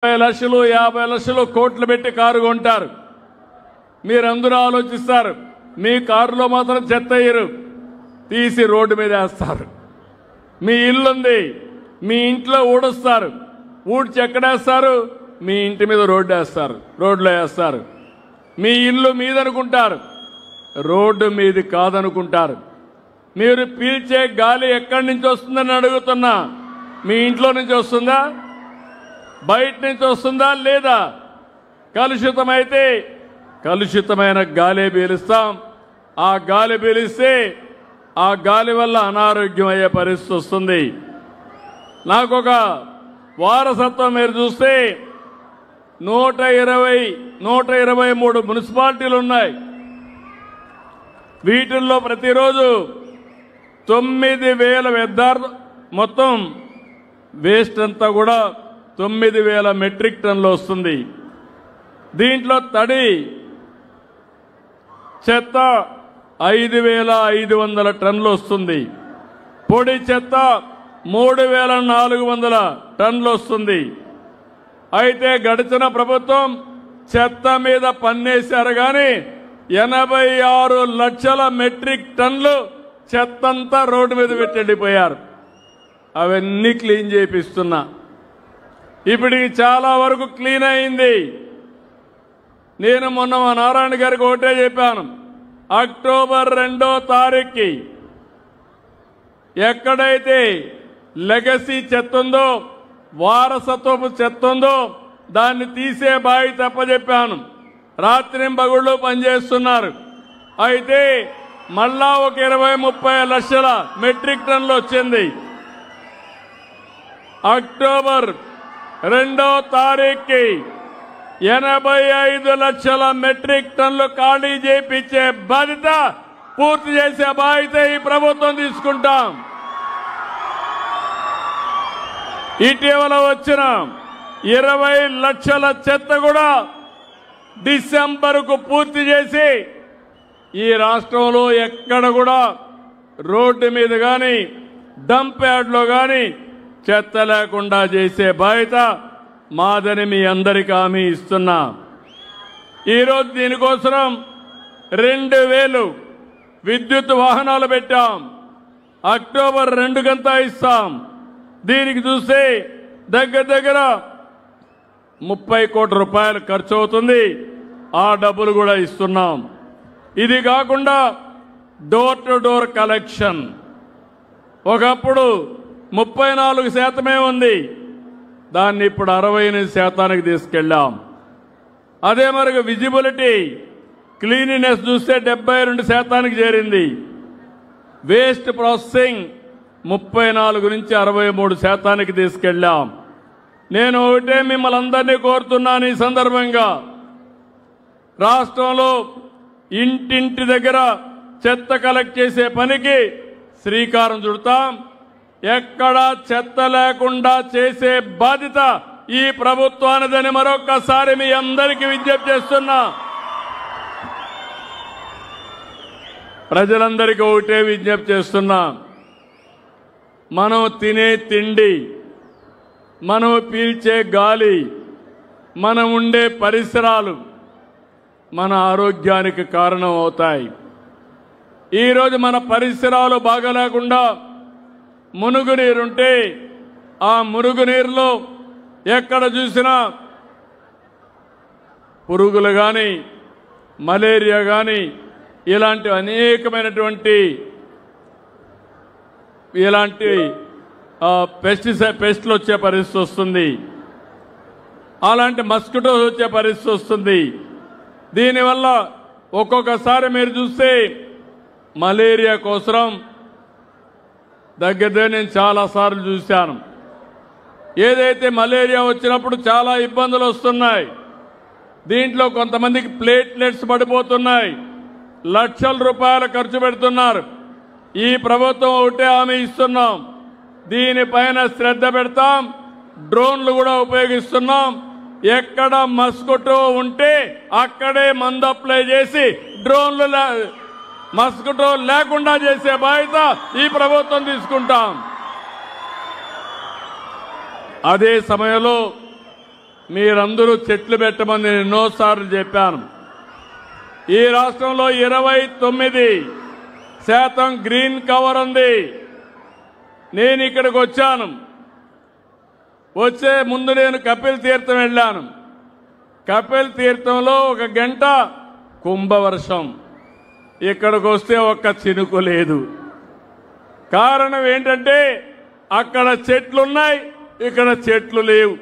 లక్షలు 50 లక్షలు కోట్లు పెట్టి కారు కొంటారు. మీరందరూ ఆలోచిస్తారు, మీ కారులో మాత్రం చెత్త వేయరు, తీసి రోడ్డు మీద వేస్తారు. మీ ఇల్లుంది, మీ ఇంట్లో ఊడుస్తారు, ఊడ్చి ఎక్కడేస్తారు? మీ ఇంటి మీద రోడ్లో వేస్తారు. మీ ఇల్లు మీదనుకుంటారు, రోడ్డు మీది కాదనుకుంటారు. మీరు పీల్చే గాలి ఎక్కడి నుంచి వస్తుందని అడుగుతున్నా. మీ ఇంట్లో నుంచి వస్తుందా, బయట నుంచి వస్తుందా లేదా? కలుషితమైతే కలుషితమైన గాలి పీలుస్తాం. ఆ గాలి పీలిస్తే ఆ గాలి వల్ల అనారోగ్యం అయ్యే పరిస్థితి వస్తుంది. నాకొక వారసత్వం మీరు చూస్తే 123 మున్సిపాలిటీలు ఉన్నాయి. వీటిల్లో ప్రతిరోజు 9,000 వ్యర్థాలు, మొత్తం వేస్ట్ అంతా కూడా 9,000 మెట్రిక్ టన్నులు వస్తుంది. దీంట్లో తడి చెత్త 5,500 టన్నులు వస్తుంది. పొడి చెత్త 3,400 టన్నులు వస్తుంది. అయితే గడిచిన ప్రభుత్వం చెత్త మీద పన్నేశారు కానీ 86 లక్షల మెట్రిక్ టన్నులు చెత్తంతా రోడ్డు మీద పెట్టి వెళ్ళిపోయారు. అవన్నీ క్లీన్ చేపిస్తున్నా. ఇప్పటికి చాలా వరకు క్లీన్ అయింది. నేను మొన్న మా నారాయణ గారికి ఒకటే చెప్పాను, అక్టోబర్ 2వ తారీఖుకి ఎక్కడైతే లెగసీ చెత్త ఉందో, వారసత్వపు చెత్త ఉందో దాన్ని తీసే బాధ్యత తప్పచెప్పాను. రాత్రింబగళ్ళు పనిచేస్తున్నారు. అయితే మళ్ళా ఒక 20-30 లక్షల మెట్రిక్ టన్నులు వచ్చింది. అక్టోబర్ 2వ తారీఖుకి 85 లక్షల మెట్రిక్ టన్నులు ఖాళీ చేయించే బాధ్యత, పూర్తి చేసే బాధ్యత ఈ ప్రభుత్వం తీసుకుంటాం. ఇటీవల వచ్చిన 20 లక్షల చెత్త కూడా డిసెంబర్కు పూర్తి చేసి ఈ రాష్ట్రంలో ఎక్కడ కూడా రోడ్డు మీద కానీ డంప్ యార్డ్లో కానీ చెత్త లేకుండా చేసే బాధ్యత మాదని మీ అందరికీ హామీ ఇస్తున్నా. ఈరోజు దీనికోసం 2,000 విద్యుత్ వాహనాలు పెట్టాం. అక్టోబర్ 2 కంతా ఇస్తాం. దీనికి చూస్తే దగ్గర 30 కోట్ల రూపాయలు ఖర్చు అవుతుంది. ఆ డబ్బులు కూడా ఇస్తున్నాం. ఇది కాకుండా డోర్ టు డోర్ కలెక్షన్ ఒకప్పుడు 34% ఉంది, దాన్ని ఇప్పుడు 68% తీసుకెళ్ళాం. అదే మరి విజిబిలిటీ క్లీనినెస్ చూస్తే 72% చేరింది. వేస్ట్ ప్రాసెసింగ్ 34 నుంచి 63% తీసుకెళ్ళాం. నేను ఒకటే మిమ్మల్ని అందరినీ కోరుతున్నాను, ఈ సందర్భంగా రాష్ట్రంలో ఇంటింటి దగ్గర చెత్త కలెక్ట్ చేసే పనికి శ్రీకారం చుడతాం. ఎక్కడా చెత్త లేకుండా చేసే బాధ్యత ఈ ప్రభుత్వానిదని మరొక్కసారి మీ అందరికీ విజ్ఞప్తి చేస్తున్నా. ప్రజలందరికీ ఒకటే విజ్ఞప్తి చేస్తున్నా, మనం తినే తిండి, మనం పీల్చే గాలి, మనం ఉండే పరిసరాలు మన ఆరోగ్యానికి కారణం అవుతాయి. ఈరోజు మన పరిసరాలు బాగలేకుండా మురుగునీరుంటే ఆ మురుగునీరులో ఎక్కడ చూసినా పురుగులు కానీ, మలేరియా కానీ, ఇలాంటి అనేకమైనటువంటి పెస్టులు వచ్చే పరిస్థితి వస్తుంది. అలాంటి మస్కిటోస్ వచ్చే పరిస్థితి వస్తుంది. దీనివల్ల ఒక్కొక్కసారి మీరు చూస్తే మలేరియా కోసం దగ్గర నేను చాలాసార్లు చూశాను. ఏదైతే మలేరియా వచ్చినప్పుడు చాలా ఇబ్బందులు వస్తున్నాయి. దీంట్లో కొంతమందికి ప్లేట్లెట్స్ పడిపోతున్నాయి. లక్షల రూపాయలు ఖర్చు పెడుతున్నారు. ఈ ప్రభుత్వం ఒకటే హామీ ఇస్తున్నాం, దీనిపైన శ్రద్ధ పెడతాం. డ్రోన్లు కూడా ఉపయోగిస్తున్నాం. ఎక్కడ మస్కిటో ఉంటే అక్కడే మందు అప్లై చేసి డ్రోన్లు మస్కిటో లేకుండా చేసే బాధ్యత ఈ ప్రభుత్వం తీసుకుంటాం. అదే సమయంలో మీరందరూ చెట్లు పెట్టమని నేను ఎన్నోసార్లు చెప్పాను. ఈ రాష్ట్రంలో 29% గ్రీన్ కవర్ ఉంది. నేను ఇక్కడికి వచ్చాను. వచ్చే ముందు నేను కపిల్ తీర్థం వెళ్ళాను. కపిల్ తీర్థంలో 1 గంట కుంభవర్షం. ఇక్కడికి వస్తే ఒక్క చినుకు లేదు. కారణం ఏంటంటే అక్కడ చెట్లున్నాయి, ఇక్కడ చెట్లు లేవు.